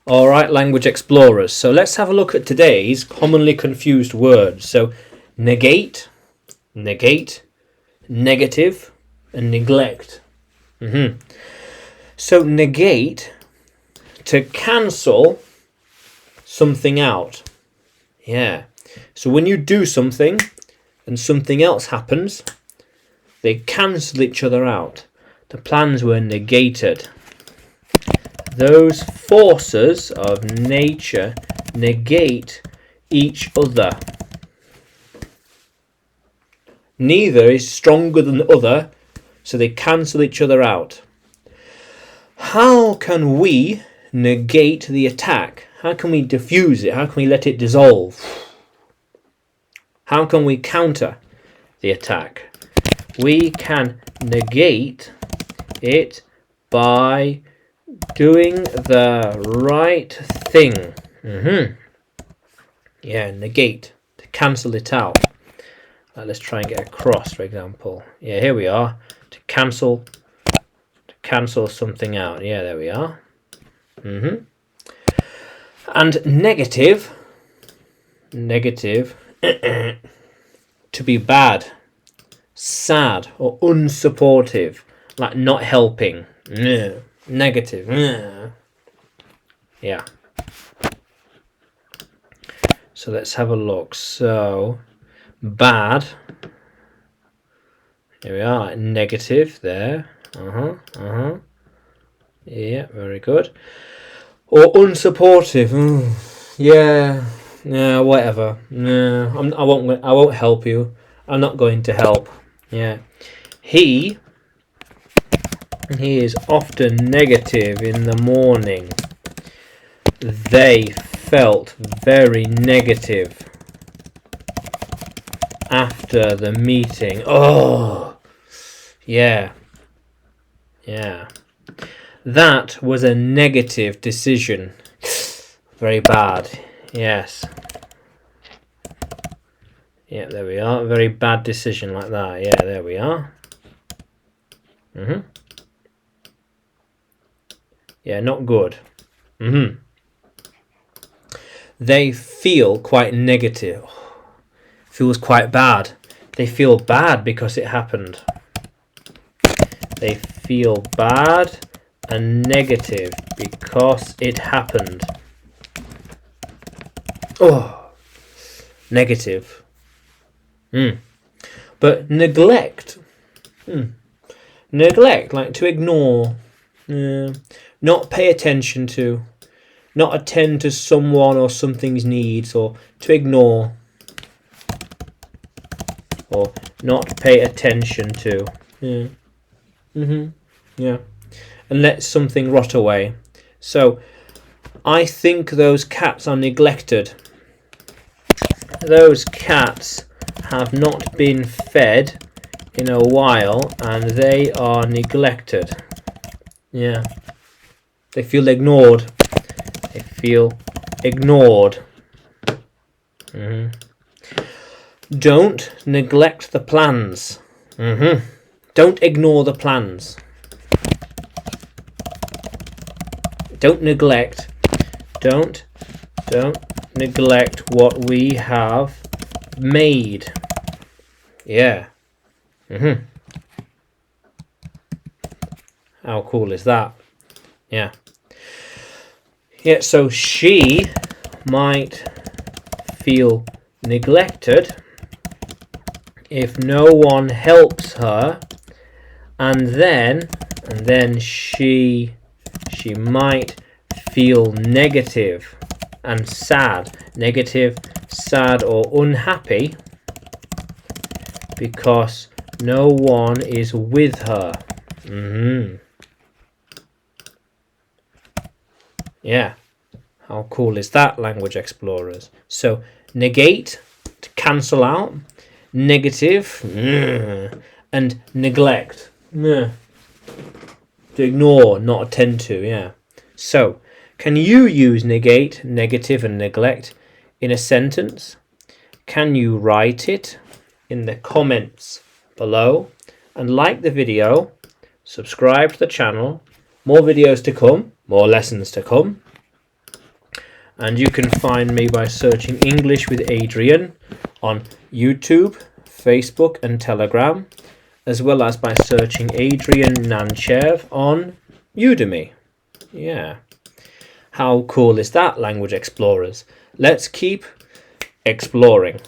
All right, language explorers. So let's have a look at today's commonly confused words. So negate, negative, and neglect. So negate, to cancel something out. Yeah. So when you do something and something else happens, they cancel each other out. The plans were negated. Those forces of nature negate each other. Neither is stronger than the other, so they cancel each other out. How can we negate the attack? How can we diffuse it? How can we let it dissolve? How can we counter the attack? We can negate it by doing the right thing. Yeah, negate, to cancel it out. Let's try and get a cross, for example. Yeah, here we are. To cancel something out. Yeah, there we are. And negative, to be bad, sad, or unsupportive, like not helping. Negative. Yeah. So let's have a look. So bad. Here we are. Negative there. Yeah, very good. Or unsupportive. Yeah, whatever. No, I won't help you. I'm not going to help. Yeah. He is often negative in the morning. They felt very negative after the meeting. Oh, yeah. That was a negative decision. Very bad. Yes. Yeah, there we are. Very bad decision like that. Yeah, there we are. Yeah, not good. They feel quite negative. Feels quite bad. They feel bad because it happened. They feel bad and negative because it happened. Oh, negative. But neglect. Neglect, like to ignore. Not pay attention to. Not attend to someone or something's needs, or to ignore. Or not pay attention to. Yeah. And let something rot away. So, I think those cats are neglected. Those cats have not been fed in a while and they are neglected. Yeah. They feel ignored. They feel ignored. Don't neglect the plans. Don't ignore the plans. Don't neglect. Don't neglect what we have made. Yeah. How cool is that? Yeah. Yeah, so she might feel neglected if no one helps her, and then she might feel negative and sad, or unhappy because no one is with her. Yeah, how cool is that, language explorers? So negate, to cancel out, negative, and neglect, to ignore, not attend to. Yeah. So can you use negate, negative, and neglect in a sentence? Can you write it in the comments below, and like the video, subscribe to the channel, more videos to come, more lessons to come. And you can find me by searching English with Adrian on YouTube, Facebook and Telegram, as well as by searching Adrian Nanchev on Udemy. Yeah. How cool is that, Language Explorers? Let's keep exploring.